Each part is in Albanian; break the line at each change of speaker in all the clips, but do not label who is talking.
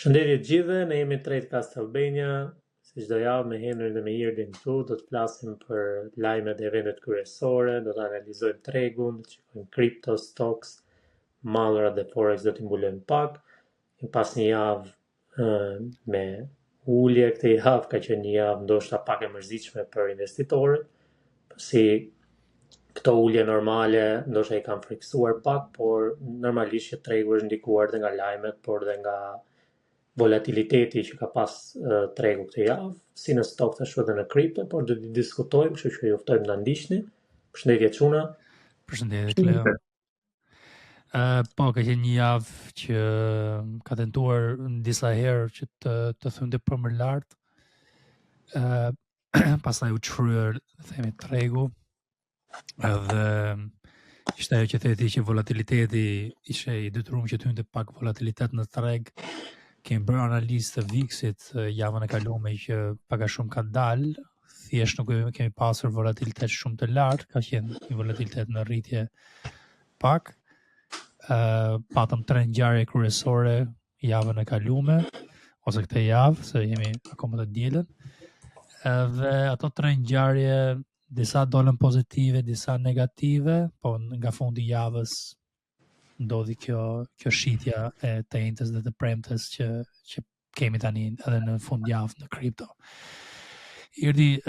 Përshëndetje të gjithëve, ne jemi Trade Castlevania, si çdo javë me Henrin dhe me Irdin këtu, do të flasim për lajmet e eventet kryesore, do të analizojmë tregun, do të shikojmë crypto, stocks, mallrat dhe forex do t'i mbulojmë pak. Pas një javë me ulje këtë javë, ka qenë një javë ndoshta pak e mërzitshme për investitorët, si këto ulje normale ndoshta i kanë friksuar pak, por normalisht që tregu është ndikuar dhe nga lajmet, por dhe nga volatiliteti që ka pas tregu këtë javë, si në stock ashtu edhe në kripto, por do të diskutojmë, kështu që ju ftojmë na ndiqni. Përshëndetje çuna.
Përshëndetje Kleo. Po, ka qenë një javë që ka tentuar në disa herë që të thynte për më lart. Pastaj u çryer, themi, tregu. Edhe ishte ajo që theti që volatiliteti ishte i detyruar që të hynte pak volatilitet në treg. Kemi bërë analizë të VIX-it javën e kaluar që pak a shumë ka dalë, thjesht nuk kemi pasur volatilitet shumë të lartë, ka qenë një volatilitet në rritje pak. Patëm 3 ngjarje kryesore javën e kaluar ose këtë javë, se jemi akoma të dielën. Dhe ato 3 ngjarje disa dolën pozitive, disa negative, po nga fundi i javës ndodhi kjo shitja e të njëjtës dhe të premtes që kemi tani edhe në fundjavë në kripto. Irdi,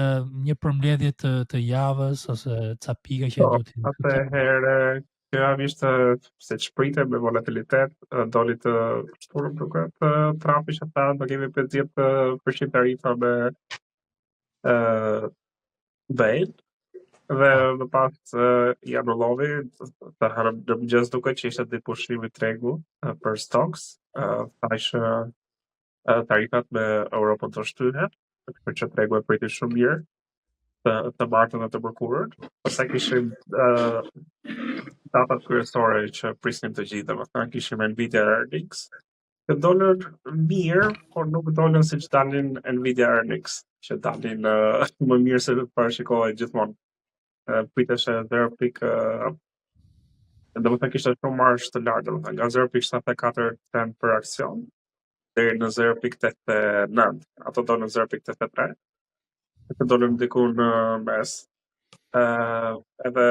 një përmbledhje të javës ose ca pika që duhet të
atëherë kjo javë ishte se shprite me volatilitet, doli të shturur duket Trumpi që tha do kemi 50% tarifa me Bain. Dhe më pas i anullovi të harëm në mëngjes duke që ishte ditë pushtimi tregu për stocks, tha që tarifat me Europën të shtyhen, për që tregu e priti shumë mirë të martën dhe të mërkurën. Pastaj kishim datat kryesore që prisnim të gjithë, domethënë kishim Nvidia earnings, që dolën mirë, por nuk dolën siç dalin Nvidia earnings, që dalin më mirë se parashikohej gjithmonë. Pritesh 0.0 domethënë kishte shumë marsh të lartë, domethënë nga 0.74 cent për aksion deri në 0.89. Ato do në 0.83. Këtë dolën diku në mes. Edhe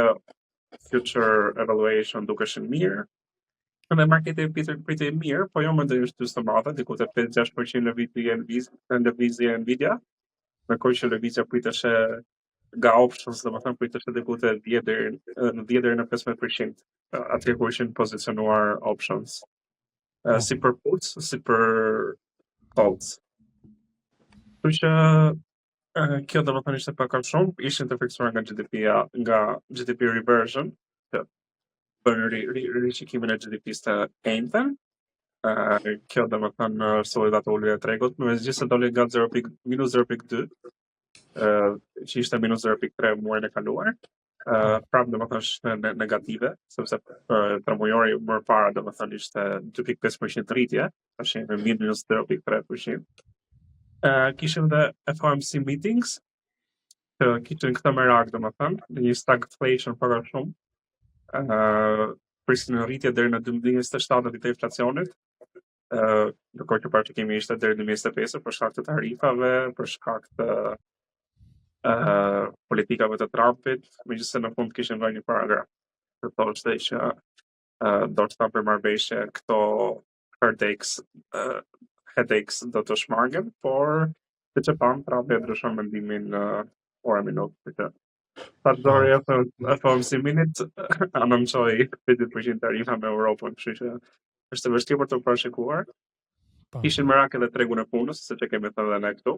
future evaluation dukeshin mirë. Dhe marketi pritej mirë, po jo më ndërshtyes të madhe, diku te 5-6% lëvizje Nvidia. Ndërkohë që lëvizja pritesh nga options, domethënë pritesh diku te 10 deri në 15%. Atje ku ishin pozicionuar options. Si për puts, si për calls. Kështu që kjo domethënë ishte pak a shumë, ishin të fiksuar nga GDP reversion, që bën rishikimin e GDP-s të enjten. Kjo domethënë soli data ulje e tregut, megjithëse doli nga -0.2, që ishte -0.3 muajin e kaluar. Prapë domethënë është negative, sepse tremujori më parë domethënë ishte 2.5% rritje, tash jemi -0.3%. Kishim dhe FOMC meetings, që kishin këtë merak domethënë, një stagflation pak a shumë. Prisin rritje deri në 12.27 të inflacionit. Ndërkohë që parashikimi ishte deri në 2025 për shkak të tarifave, për shkak të politikave të Trumpit, megjithëse në fund kishin vënë një paragraf që thoshte që do të ta përmarrëveshje këto headaches do të shmangen, por siç e pam Trumpi e ndryshon mendimin ora minutë. Pasdori FOMC minute anoncoi 50% tarifa me Europën, kështu që është vështirë për të parashikuar. Kishin merak edhe tregun e punës, siç e kemi thënë edhe ne këtu,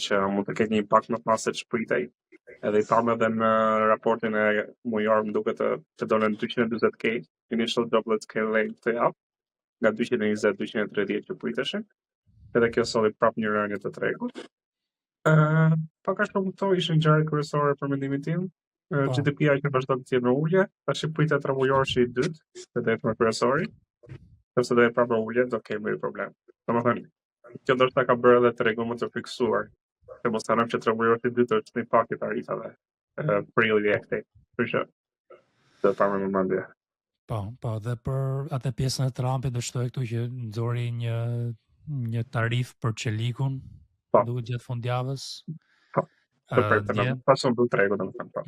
që mund të ketë një impakt më të madh se ç'pritej. Edhe i thamë edhe në raportin e mujor më duket të dolen 240K initial doublet scale rate të javë, nga 220-230 që priteshin. Edhe kjo solli prapë një rënje të tregut. Pak a shumë këto ishin ngjarje kryesore për mendimin tim. GDP-ja që vazhdon të jetë në ulje, tash pritet tremujorshi i dytë, se do jetë më kryesori. Nëse do jetë prapë ulje, do kemi problem. Domethënë, kjo ndoshta ka bërë edhe tregun më të fiksuar. Se mos harrojmë që tremujorshi i dytë është impakti i tarifave për ilje këtej. Kështu që do ta marrëm në mendje.
Po, dhe për atë pjesën e Trumpit do shtoj këtu që nxori një një tarif për qelikun,
Po.
duket gjatë fundjavës.
Po. Pas mbyll tregu domethënë po.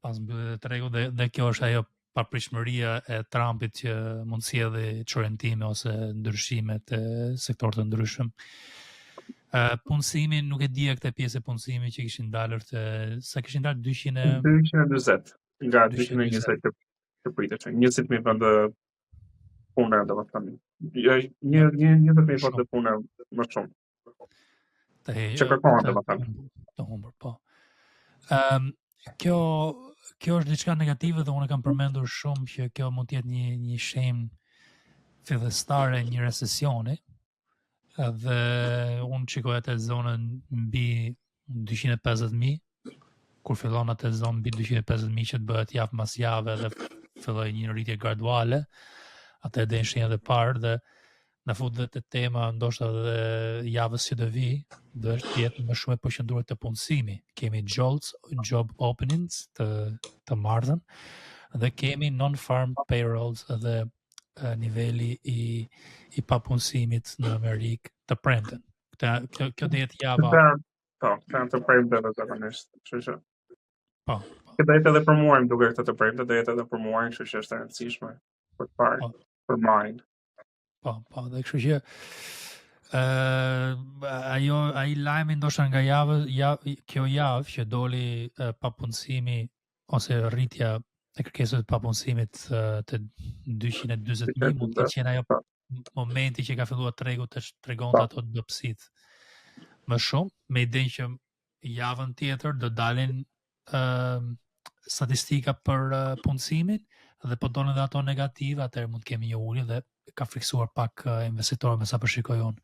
Pas mbyllet e tregu dhe kjo është ajo papritshmëria e Trumpit që mund sjellë çorëntime ose ndryshime të sektorëve të ndryshëm. Punësimi, nuk e dija këtë pjesë e punësimit që kishin dalur sa kishin dalë
240 nga 220 të pritëshme. 20.000 vende pune domethënë. Një 20.000 vende pune më shumë. Që kërkohen domethënë.
Të humbur, po. Kjo është diçka negative dhe unë kam përmendur shumë që kjo mund të jetë një shenjë fillestare një recesioni. Dhe unë shikoj atë zonën mbi 250.000, kur fillon atë zonë mbi 250.000 që të bëhet javë mas jave dhe filloj një rritje graduale, atë edhe shenja e parë dhe në fund dhe të tema ndoshta dhe javës që do vi, do është jetë më shumë e përqendruar te punësimi. Kemi job openings të martën dhe kemi non-farm payrolls dhe niveli i papunësimit në Amerikë të premten. Kjo do jetë java.
Po, kanë të premte zakonisht, kështu që.
Po.
Kjo do jetë edhe për muajin duke këtë të premte, do jetë edhe për muajin, kështu që është e rëndësishme për të parë, për majin.
Po, dhe kështu që ai lajmi ndoshta nga kjo javë që doli papunësimi ose rritja e kërkesës të papunësimit të 240.000 mund të qenë ajo momenti që ka filluar tregu të tregonte ato dobësit më shumë, me idenë që javën tjetër do dalin statistika për punësimin dhe po dolën dhe ato negative, atëherë mund të kemi një ulje dhe ka friksuar pak investitorët me sa përshikoj unë.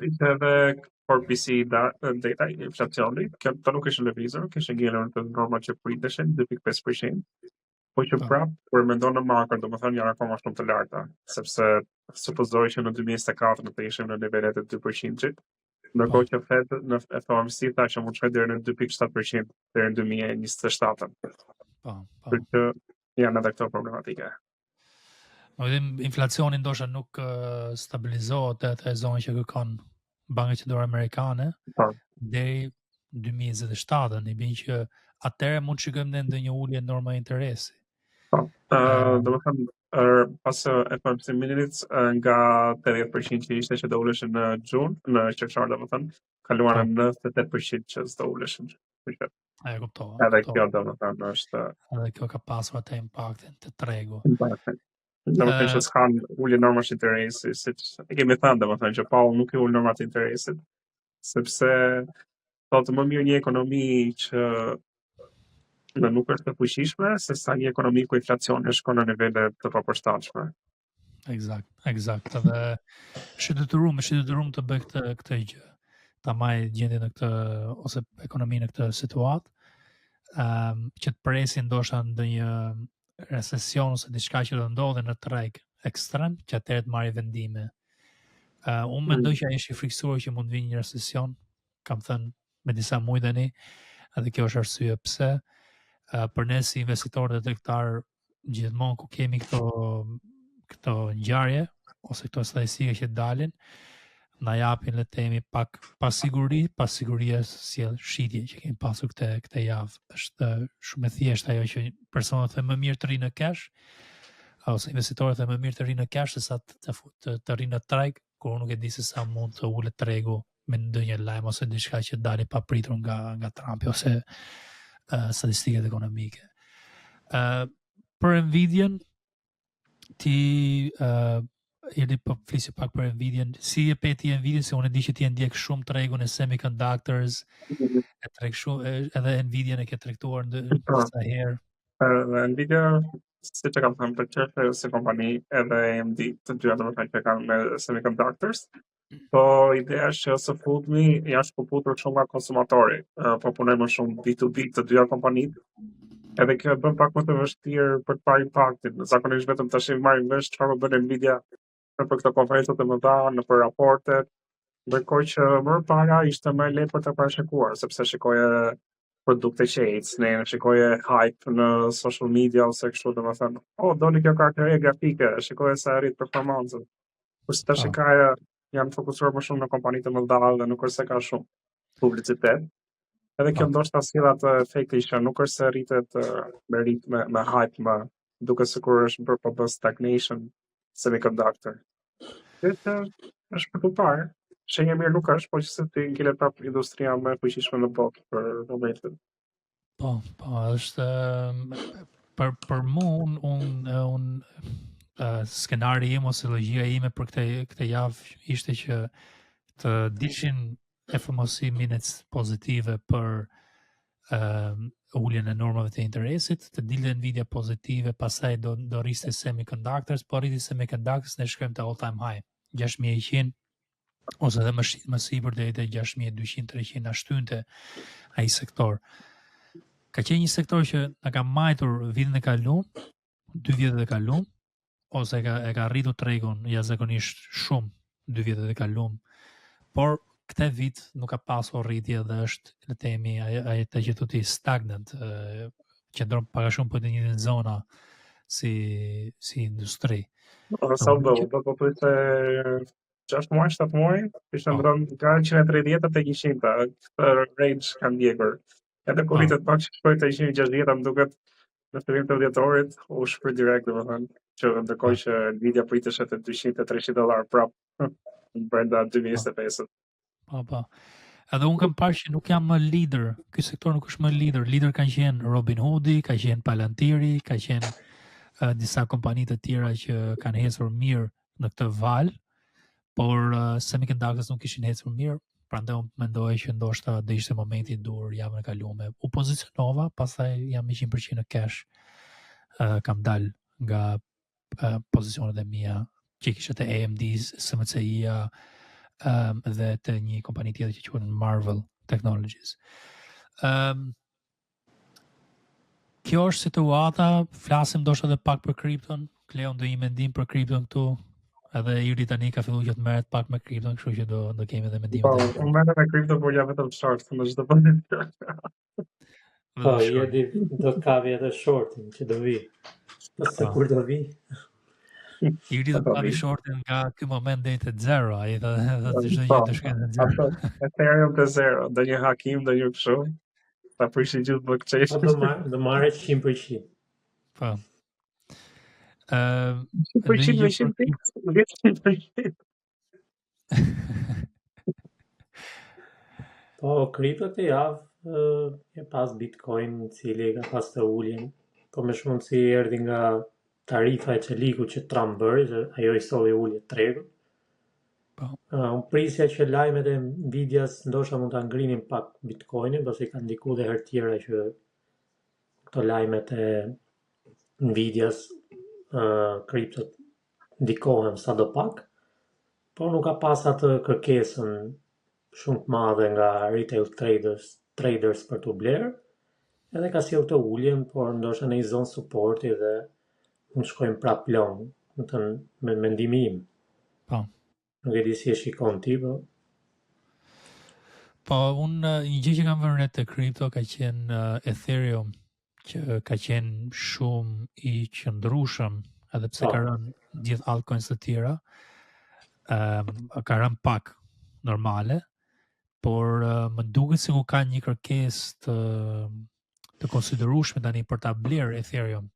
Ishte edhe PCE data inflacioni, këto nuk ishin lëvizur, kishin ngjelur të norma që priteshin 2.5%, po që prap kur mendon në makro, domethënë janë akoma shumë të larta, sepse supozoj që në 2024 në të ishim në nivelet e 2%, ndërkohë që Fed në FOMC tha që mund të shkojë deri në 2.7% deri në 2027. Për që janë edhe këto problematike.
Inflacioni ndoshta nuk stabilizohet atë zonë që kërkon Banka Qendrore Amerikane deri 2027, i bën që atëherë mund të shikojmë ndonjë ulje norma interesi.
Domethënë pas FOMC minutes nga 80% që ishte që do uleshin në gjun, në qershor domethënë, kaluan në 98% që do uleshin.
E kuptova.
Edhe kjo domethënë është
edhe kjo ka pasur atë impaktin të tregu.
Domethënë që s'kan ulje normash interesi, siç e kemi thënë domethënë që Paul nuk i ul normat interesit, sepse thotë më mirë një ekonomi që nuk është të fuqishme, se sa një ekonomi ku inflacioni shkon në nivele të papërshtatshme.
Eksakt. Edhe shëdetyrum të bëj këtë gjë. Ta marrë gjendjen në këtë ose ekonominë në këtë situatë, që të presin ndoshta ndonjë recesion ose diçka që do ndodhe në treg ekstrem, që atëherë të marrë vendime. Unë mendoj që ai është i friksuar që mund vinë një recesion, kam thënë me disa muaj tani, edhe kjo është arsye pse për ne si investitorë dhe tregtar gjithmonë ku kemi këto ngjarje ose këto statistika që dalin, na japin le të themi pak pasiguria sjell shitje që kemi pasur këtë javë. Është shumë e thjeshtë ajo që personat thënë më mirë të rinë në cash ose investitorët thënë më mirë të rinë në cash se sa të rinë në treg, kur nuk e di se sa mund të ulet tregu me ndonjë lajm ose diçka që dalin pa pritur nga Trumpi ose statistikat ekonomike. Për Nvidian, ti jeni po flisi pak për Nvidian, si e peti Nvidian, se unë e di që ti e ndjek shumë tregun e semiconductors, e treg shumë, edhe Nvidian e ke tregtuar disa herë.
Nvidia, siç e kam thënë për çfarë se kompani edhe AMD, të dyja domethënë që kanë me semiconductors, po ideja është që së fundmi janë shkëputur shumë nga konsumatori, po punojnë më shumë B2B të dyja kompanitë. Edhe kjo bën pak më të vështirë për të parë impaktin. Zakonisht vetëm tash marrim vesh çfarë bën Nvidia në për këto konferencat e mëdha, në për raportet, ndërkohë që më parë ishte më lehtë për të parashikuar, sepse shikoje produkte që ecnë, shikoje hype në social media ose kështu domethënë, doli kjo karaktere grafike, shikoje sa rrit performancën. Kurse tash e ka janë fokusuar më shumë në kompani të mëdha dhe nuk është se ka shumë publicitet. Edhe kjo ndoshta sjell atë efekti që nuk është se rritet me hype, më duke sikur është bërë po bë stagnation semiconductor. Këtë është për të parë. Shenja mirë nuk është, po që se ti ngjilet prapë industria më e fuqishme në botë për momentin.
Po, është për mua skenari im ose logjika ime për këtë javë ishte që të dishin FMC-minutes pozitive për uljen e normave të interesit, të dilë Nvidia pozitive, pastaj do rriste semiconductors, po rriti semiconductors ne shkojmë te all time high, 6100 ose edhe më sipër deri te 6200-300 ashtynte ai sektor. Ka qenë një sektor që na ka majtur vitin e kaluar, 2 vjetet e kaluar, ose e ka rritur tregun jashtëzakonisht shumë 2 vjetet e kaluar, por këtë vit nuk ka pasur rritje dhe është, le të themi, ai të që tuti stagnant, qëndron pak a shumë për të njëjtën zona si industri.
Sa do të thotë 6 muaj, 7 muaj, ishte ndron nga 130 te 100, këtë range kanë ndjekur. Edhe kur rritet pak që shkoi te 160, më duket në fillim të dhjetorit u shpër direkt, domethënë, që ndërkohë që Nvidia priteshe te $200-300 prapë brenda 2025.
Po. Edhe unë kam parë që nuk jam më lider, ky sektor nuk është më lider. Lider kanë qenë Robinhoodi, ka qenë Palantir, ka qenë disa kompani të tjera që kanë ecur mirë në këtë val, por semiconductors nuk kishin ecur mirë, prandaj unë mendoj që ndoshta do ishte momenti i dur javën e kaluar. U pozicionova, pastaj jam 100% në cash. Kam dal nga pozicionet e mia që kisha te AMD, SMCI-a, dhe të një kompani tjetër që quhen Marvel Technologies. Kjo është situata, flasim ndoshta edhe pak për kripton. Kleon do një mendim për kripton këtu? Edhe Iri tani ka filluar që të merret pak me kripton, kështu që do kemi edhe mendime.
Po, unë merrem me kripto, por jam vetëm short në çdo moment.
Po, jedi do të kavi edhe shortin që do vi. Pastaj kur do vi?
Iri do të kavi shortin nga ky moment deri te 0, ai do të çdo gjë të shkëndë në 0.
Ethereum te 0, do një hakim, do një kështu. Ta prishin gjithë blockchain.
Do marrë 100%.
Po.
100%.
Po, kripto të javë e pas Bitcoin, cili ka pas të uljen, po me shumë si erdhi nga tarifa e qeliku që Trump bëri, që ajo i solli ulje tregut. Unë prisja që lajmet e Nvidias ndoshta mund ta ngrinin pak Bitcoinin, pasi kanë ndikuar dhe herë tjera që këto lajmet e Nvidias kriptot ndikohen sa do pak, por nuk ka pas atë kërkesën shumë të madhe nga retail traders për të blerë, edhe ka sjellë të uljen, por ndoshta në një zonë supporti dhe mund shkojmë prap long, me mendimin im.
Po.
Nuk e di si e shikon ti, po.
Po, unë një gjë që kam vënë re te kripto ka qenë Ethereum, që ka qenë shumë i qëndrueshëm, edhe pse ka rënë gjithë altcoins të tjera, ka rënë pak normale, por më duket sikur ka një kërkesë të konsiderueshme tani për ta blerë Ethereum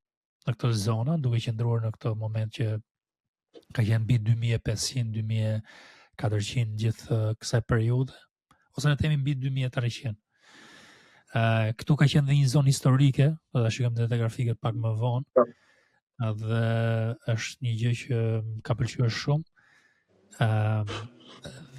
në këtë zonë, duke qëndruar në këtë moment që ka qenë mbi 2500, 2400 gjithë kësaj periudhe, ose ne themi mbi 2300. Këtu ka qenë dhe një zonë historike, do ta shikojmë dhe grafiket pak më vonë. Dhe është një gjë që ka pëlqyer shumë.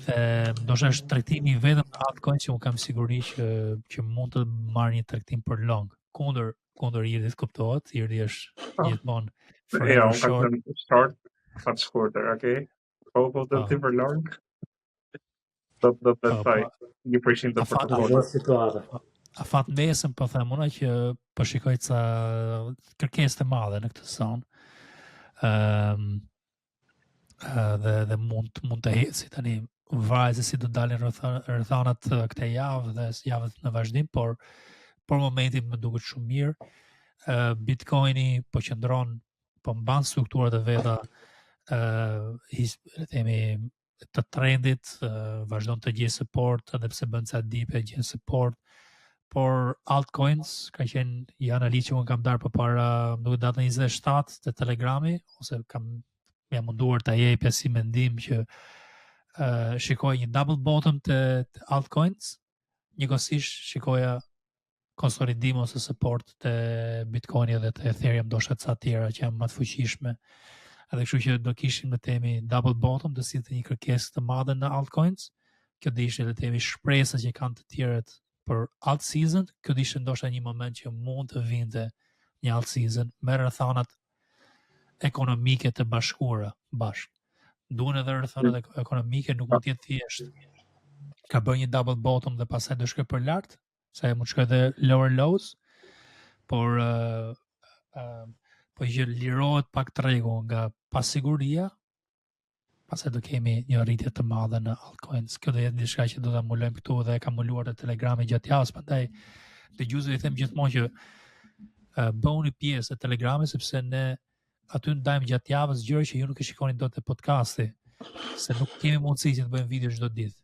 Dhe ndoshta është tregtimi vetëm në altcoin që unë kam siguri që mund të marrë një tregtim për long. Kundër Irdit kuptohet, Irdi është gjithmonë
forever short. Short, sa të shkurtër, okay? Po të ti për long. Do të thaj 1% të portofolio
situata.
A fat mesëm po them unë që po shikoj ca kërkesë të mëdha në këtë zonë. Dhe mund të heci tani varet se si do dalin rrethanat këtë javë dhe javët në vazhdim, por momentin më duket shumë mirë. Bitcoini po qëndron, po mban strukturat e veta le themi të trendit, vazhdon të gjejë support, edhe pse bën ca dipe gjen support. Por altcoins ka qenë i analizë që unë kam darë përpara nuk datën 27 të Telegrami, ose jam munduar të jepja si mendim që shikoj një double bottom të altcoins, njëkohësisht shikoja konsolidim ose support të Bitcoini dhe të Ethereum, ndoshta ca tjera që janë më të fuqishme. Edhe kështu që do kishim le themi double bottom, do sillte një kërkesë të madhe në altcoins. Kjo do ishte le themi shpresa që kanë të tjerët për alt season. Kjo do ishte ndoshta një moment që mund të vinte një alt season me rrethanat ekonomike të bashkuara bashkë. Duhen edhe rrethanat ekonomike, nuk mund të jetë thjesht ka bërë një double bottom dhe pastaj do shkoj për lart, sa e mund të shkoj edhe lower lows, por po që lirohet pak tregu nga pasiguria, pastaj do kemi një rritje të madhe në altcoins. Kjo do jetë diçka që do ta mulojmë këtu dhe e kam muluar te Telegrami gjatë javës, prandaj dëgjuesve i them gjithmonë që bëuni pjesë e Telegramit, sepse ne aty ndajmë gjatë javës gjëra që ju nuk e shikoni dot te podcasti, se nuk kemi mundësi që të bëjmë video çdo ditë.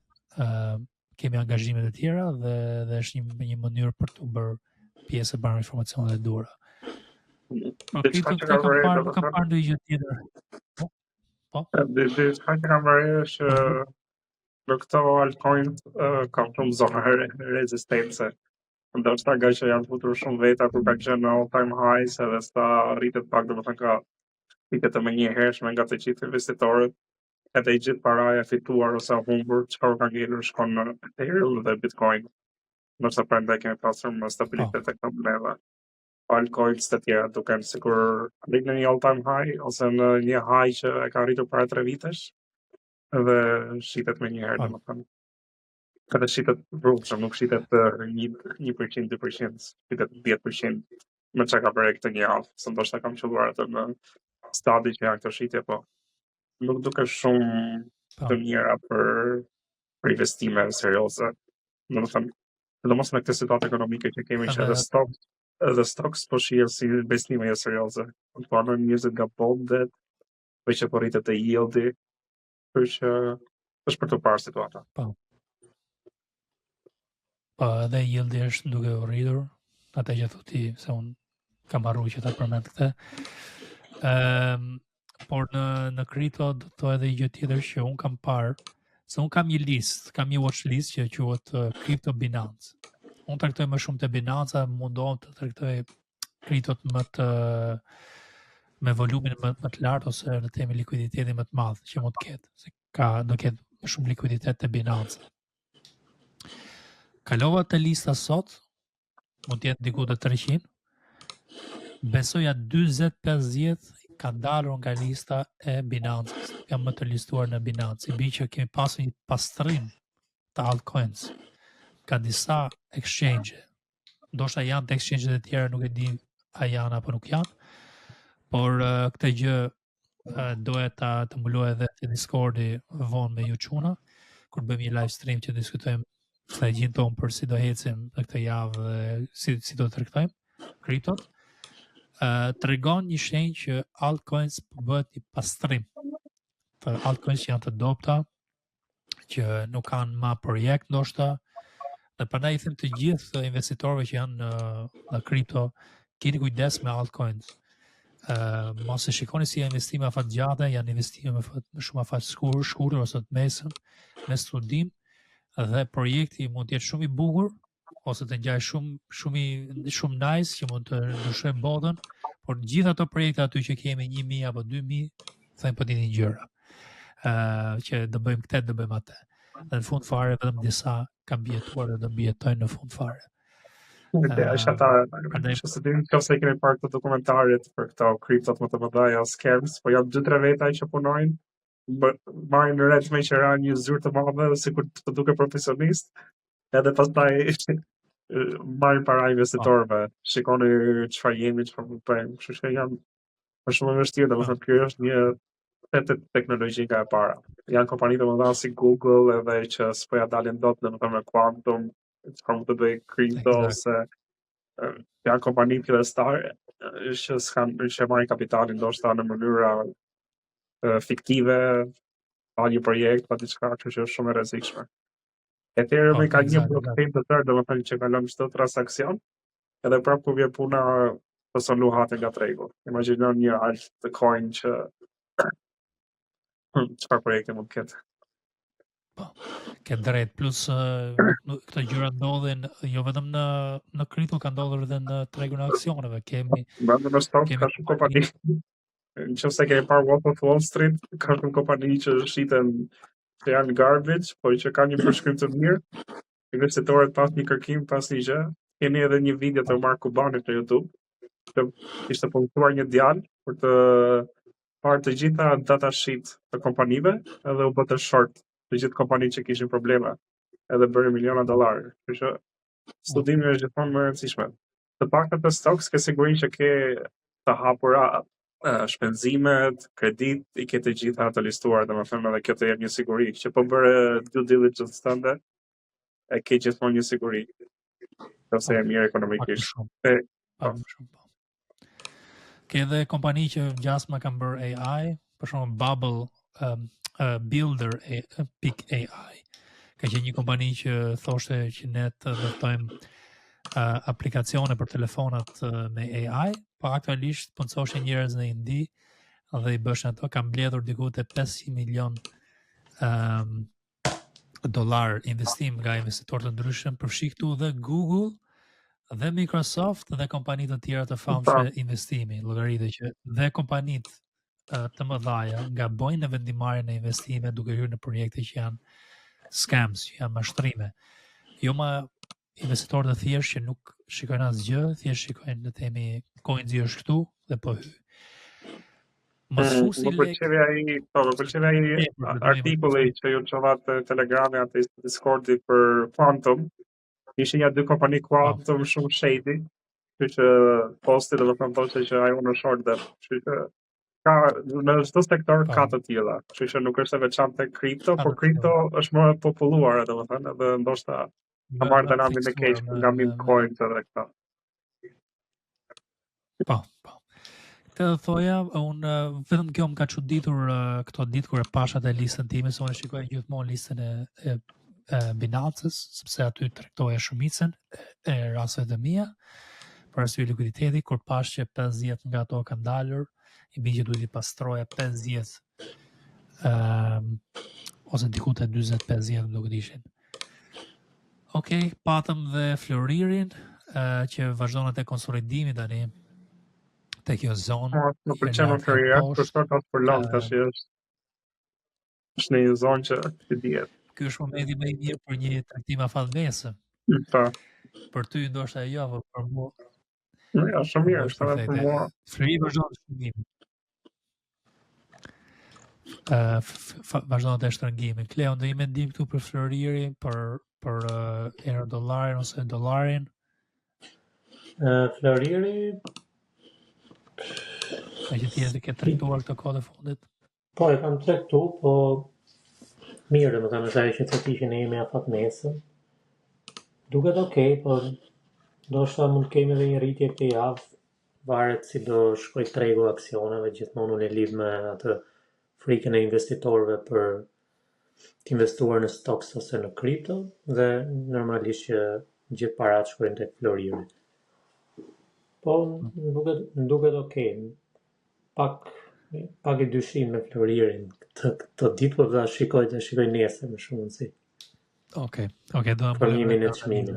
Kemi angazhime të tjera dhe është një mënyrë për të bërë pjesë e barë informacionet e dura.
Diçka që kam
parë ndonjë gjë tjetër. Po.
Diçka që kam bërë është në këto altcoin kam shumë zona rezistence. Ndoshta nga që janë futur shumë veta kur ka qenë në all time highs edhe sta rritet pak, domethënë ka rritet të menjëhershme nga të gjithë investitorët. Edhe i gjithë paraja fituar ose humbur, çfarë ka ngelur shkon në Ethereum dhe Bitcoin. Ndoshta prandaj kemi pasur më stabilitet tek këto monedha. Altcoins të tjera duken sikur rritin në një all time high ose në një high që e ka rritur para 3 vitesh dhe shitet me një herë, domethënë. Kada shitet rrugshëm, nuk shitet 1%, 2%, shitet 10%. Me çka ka bërë këtë një javë, se ndoshta kam qelluar atë në stadi që janë këto shitje, po nuk duke shumë të mira për investime serioze. Domethënë, sidomos në këtë situatë ekonomike që kemi që edhe stocks po shihen si investime jo serioze. Po në njerëzit nga bondet, po që po rritet e yieldi, për që është për të parë situata.
Po, edhe yieldi është duke u rritur, atë që thotë se unë kam harruar që ta përmend këtë. Por në kripto do të edhe gjë tjetër që unë kam parë, se unë kam një listë, kam një watch list që quhet Crypto Binance. Unë traktoj më shumë të Binance, mundohem të traktoj kriptot me volumin më të lartë ose në temi likuiditetin më të madh që mund të ketë, se do ketë më shumë likuiditet të Binance. Kalova të lista sot, mund të jetë diku të 300. Besoja 40-50 ka dalur nga lista e Binance. Jam më të listuar në Binance. I bi që kemi pasur një pastrim të altcoins ka disa exchange. Ndoshta janë të exchange e tjera, nuk e di a janë apo nuk janë. Por këtë gjë doja të mbuloj edhe te Discordi vonë me ju çuna, kur bëjmë një live stream që diskutojmë strategjin tonë për si do ecim në këtë javë dhe si do të trajtojmë kriptot. Tregon një shenjë që altcoins bëhet një pastrim. Të altcoins që janë të dobta, që nuk kanë më projekt ndoshta, dhe prandaj i them të gjithë investitorëve që janë në kripto, keni kujdes me altcoins. Mos e shikoni si investime afat gjata, janë investime më shumë afat shkurtër ose të mesëm, me studim, dhe projekti mund të jetë shumë i bukur ose të ngjajë shumë nice që mund të ndryshojë botën, por gjithë ato projekte aty që kemi 1000 apo 2000, thënë po dini gjëra. Që do bëjmë këtë, do bëjmë atë. Dhe në fund fare vetëm disa kanë mbijetuar dhe do mbijetojnë në fund fare.
Është ata, se din nëse keni parë këto dokumentaret për këto kriptot më të mëdha, scams, po janë 2-3 veta që punojnë, marrin në red me qëra një zyrë të madhe dhe sikur të duke profesionist, edhe pastaj marrin para investitorëve, shikoni çfarë jemi, çfarë bëjmë, kështu që janë më shumë vështirë, domethënë kjo është një teknologji nga e para. Janë kompani të mëdha si Google edhe që s'po ja dalin dot domethënë me quantum, çfarë mund të bëjë kripto ose janë kompani fillestare që marrin kapitalin ndoshta në mënyra fiktive, pa një projekt, pa diçka, kështu që është shumë e rrezikshme. Ethereum ka një blockchain të tërë, domethënë që kalon çdo transaksion, edhe prapë kur vjen puna po solu hate nga tregu. Imagjinon një altcoin që çfarë projekte mund të ketë.
Po, ke drejt, plus këto gjëra ndodhin jo vetëm në kripto, ka ndodhur edhe në tregun e aksioneve. Kemi
në stock ka shumë kompani. Nëse ke parë Wolf of Wall Street, ka shumë kompani që shiten që janë garbage, po që kanë një përshkrim të mirë. Investitorët pas një kërkim, pas një gjë. Kemi edhe një video të Mark Cubanit në YouTube, që ishte punktuar një djalë për të parë të gjitha datasheet të kompanive, edhe u bëtë short të gjithë kompanitë që kishin probleme, edhe bëri miliona dollarë. Kështu që studimi është gjithmonë më e rëndësishme. Të paktën të stocks ke sigurinë që ke të hapura shpenzimet, kredit, i ke të gjitha të listuar, domethënë edhe kjo të jep një siguri që po bëre due diligence tënde, e ke gjithmonë një siguri. Nëse e mirë ekonomikisht.
Ke edhe kompani që gjasma kanë bërë AI, për shembull Bubble Builder.ai. Ka qenë një kompani që thoshte që ne të ndërtojmë aplikacione për telefonat me AI, po aktualisht punësoshin njerëz në Indi dhe i bëshin ato, kanë mbledhur diku te 500 milion dollar investim nga investitorë të ndryshëm, përfshi këtu dhe Google dhe Microsoft dhe kompanitë të tjera të famshme investimi. Llogaritë që dhe kompanitë të mëdhaja gabojnë në vendimarrjen e investimeve duke hyrë në projekte që janë scams, që janë mashtrime. Jo më investitorë të thjeshtë që nuk shikojnë asgjë, thjesht shikojnë në temi coins është këtu dhe po hy. Më pëlqeve ai artikulli që ju çova te Telegrami atë Discordi për Quantum. Ishin ja dy kompani Quantum shumë shady, kështu që posti do të thonë që ai unë short dhe kështu që ka në çdo sektor ka të tilla. Kështu që nuk është e veçantë tek kripto, por kripto është më e populluar, domethënë, edhe ndoshta ka marrë dynaminë e keq nga meme coins edhe këto. Po. Të thoja, unë vetëm kjo më ka çuditur këto ditë kur e pasha te listën time, se unë shikoj gjithmonë listën e Binance-s, sepse aty tregtoja shumicën e rasteve të mia për arsye likuiditeti, kur pash që 50 nga ato kanë dalur, i bën që duhet i pastroja 50 ose diku te 40-50 nuk ishin. Okej, patëm dhe Floririn që vazhdon te konsolidimi tani te kjo zonë.
Më pëlqen Floria, kushton për long tash është në një zonë që ti dihet.
Ky është momenti më i mirë për një trajtim afallmesë.
Po.
Për ty ndoshta jo, por për mua.
Ja, shumë mirë, është edhe për mua.
Flori vazhdon shtrëngimin. Vazhdon të shtrëngimin. Kleo, do i mendim këtu për Floririn, për euro-dollarin ose dollarin?
Floriri
me që ti e ke tregtuar këtë kohë të fundit?
Po, e kam tregtu, po mirë, domethënë është ajo që thotë që ne jemi afatmesëm. Duket okay, po ndoshta mund të kemi edhe një rritje këtë javë, varet si do shkoj tregu aksioneve, gjithmonë unë e lidh me atë frikën e investitorëve për të investuar në stocks ose në kripto dhe normalisht që gjithë parat shkojnë tek Floriri. Po duket okay. Pak i dyshim me Floririn të ditë, po ta shikoj nesër më shumë si.
Okej, do të
bëjmë një çmim.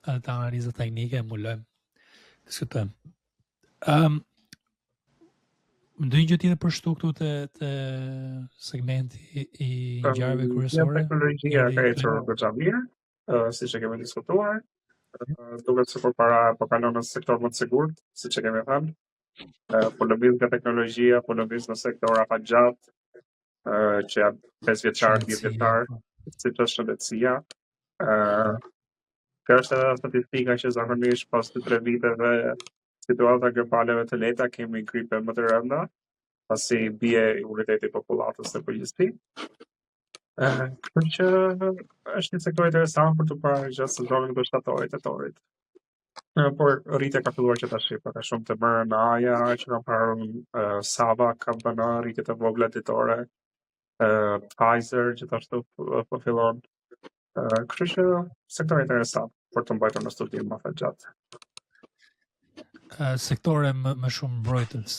Atë analizë teknike e mulojmë. Diskutojmë. Ndonjë gjë tjetër për shtu këtu te segmenti i ngjarjeve kryesore?
Teknologjia ka ecur goxha mirë, siç e kemi diskutuar. Duket se përpara po kalon në sektor më të sigurt, siç e kemi thënë. Po lëviz nga teknologjia, po lëviz në sektor afatgjat, që janë 5 vjeçar, 10 vjeçar, siç është shëndetësia. Kjo është edhe statistika që zakonisht pas 2-3 viteve situata globale të lehta kemi gripe më të rënda, pasi bie imuniteti i popullatës në përgjithësi. Kështu që është një sektor interesant për të parë gjatë sezonit të shtatorit, tetorit. Por rritja ka filluar që tash, për ka shumë të mërë në Aja, që ka parë Sava ka bënë rritje të vogla ditore, Pfizer gjithashtu po fillon. Kështu që sektor interesant për të mbajtur në studim më të gjatë.
Sektore më shumë mbrojtës.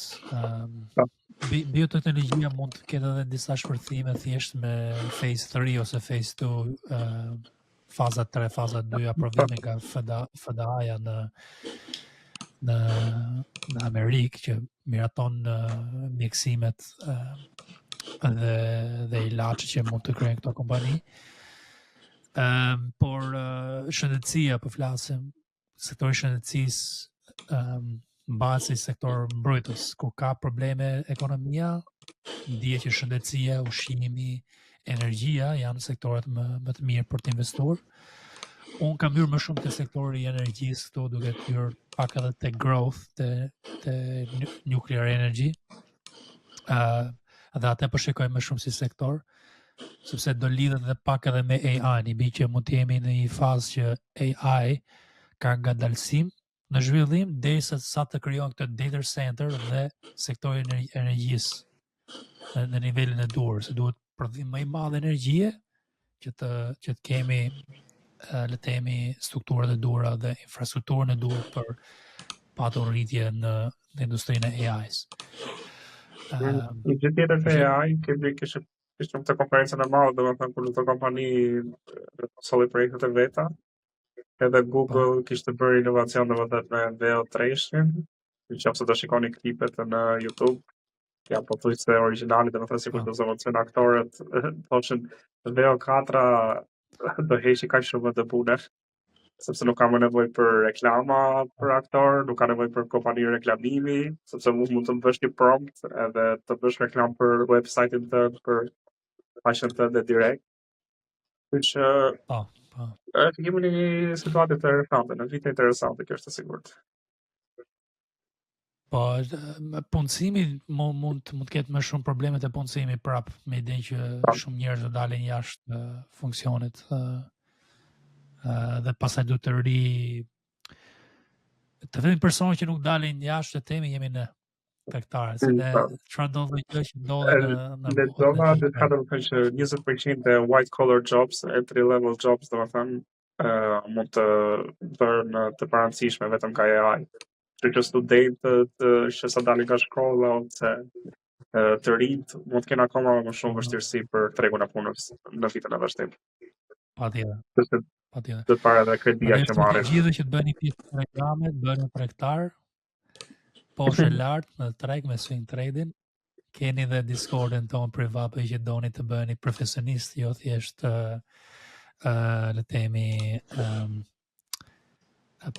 Bioteknologjia mund të ketë edhe disa shpërthime thjesht me phase 3 ose phase 2, faza 3, faza 2, aprovime nga FDA-ja në Amerikë, që miraton mjeksimet dhe ilaçe që mund të kryen këto kompani. Por shëndetësia, po flasim, sektori shëndetësisë mbahet si sektor mbrojtës, ku ka probleme ekonomia, ndihet që shëndetësia, ushqimi, energjia janë sektoret më të mirë për të investuar. Unë kam hyrë më shumë te sektori i energjisë këtu, duke hyrë pak edhe te growth, te nuclear energy. Dhe atë po shikoj më shumë si sektor, sepse do lidhet dhe pak edhe me AI, i bi që mund të jemi në një fazë që AI ka ngadalësim në zhvillim derisa sa të krijon këtë data center dhe sektori i energjisë në nivelin e duhur, se duhet prodhim më i madh energjie që të kemi le të themi strukturat e duhura dhe infrastrukturën e duhur për patur rritje në industrinë e AI-s.
Një gjë tjetër te AI, kishim këtë konferencën e madhe, domethënë kur këto kompani solli projektet e veta, edhe Google kishte bërë inovacion domethënë me VO3-shin, nëse do shikoni klipet në YouTube, janë pothuajse origjinale, domethënë sikur do zonë aktorët thoshin VO4 do heqi kaq shumë të punësh, sepse nuk ka më nevojë për reklama për aktor, nuk ka nevojë për kompani reklamimi, sepse mund të bësh një prompt edhe të bësh reklam për website-in tënd, për faqen tënde direkt. Kështu që kemi një situatë interesante, në vite interesante kjo është e sigurt.
Po, punësimi mund të ketë më shumë probleme te punësimi prap, me idenë që shumë njerëz do dalin jashtë funksionit dhe pastaj duhet të vetëm personat që nuk dalin jashtë të temi jemi në tregtarë, se çfarë do të thotë që ndodhet në
zona të ka të thënë që 20% e white collar jobs, entry level jobs, mund të bërë të parancishme vetëm nga AI. Që studentët që sa dalin nga shkolla ose të rinjt mund të kenë akoma më shumë vështirësi për tregun e punës në vitin e vazhdim.
Patjetër.
Të para dhe kredia që marrin.
Gjithë që të bëni pjesë të reklame, të bëni tregtar, poshtë lart në treg me swing trading. Keni dhe Discordin ton privat për që doni të bëni profesionist, jo thjesht le të themi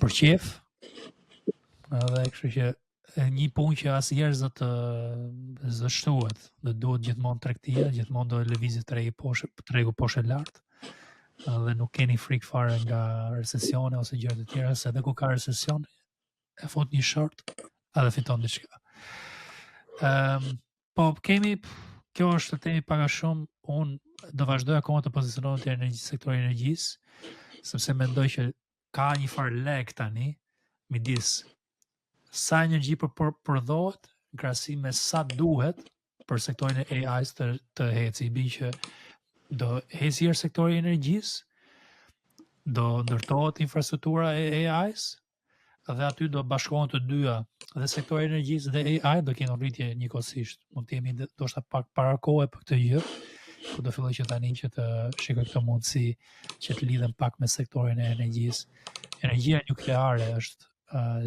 për qef. Dhe kështu që një punë që asnjëherë s'do shtohet, dhe duhet gjithmonë tregtia, gjithmonë do lëvizet tregu poshtë lart. Dhe nuk keni frikë fare nga recesione ose gjëra të tjera, se edhe ku ka recesion e fut një short edhe fiton diçka. Po kemi, kjo është të temi pak a shumë, unë do vazhdoj akoma të pozicionohem te sektori i energjisë, sepse mendoj që ka një farë lek tani midis sa energji prodhohet në krahasim me sa duhet për sektorin e AI-s të heci, bi që do hecë sektori i energjisë, do ndërtohet infrastruktura e AI-s, dhe aty do bashkohen të dyja, dhe sektori i energjisë dhe AI do kenë rritje njëkohësisht. Mund të jemi ndoshta pak para kohe për këtë gjë, por do filloj që tani që të shikoj këtë mundësi që të lidhem pak me sektorin e energjisë. Energjia nukleare është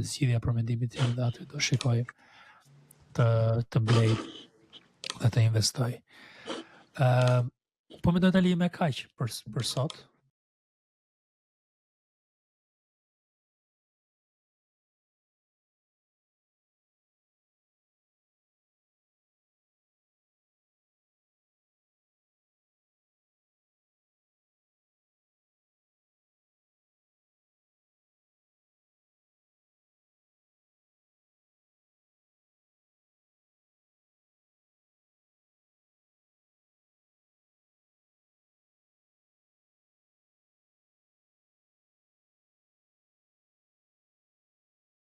zgjidhja për mendimin tim, dhe aty do shikoj të blej dhe të investoj. Po me do të li me kaq për sot.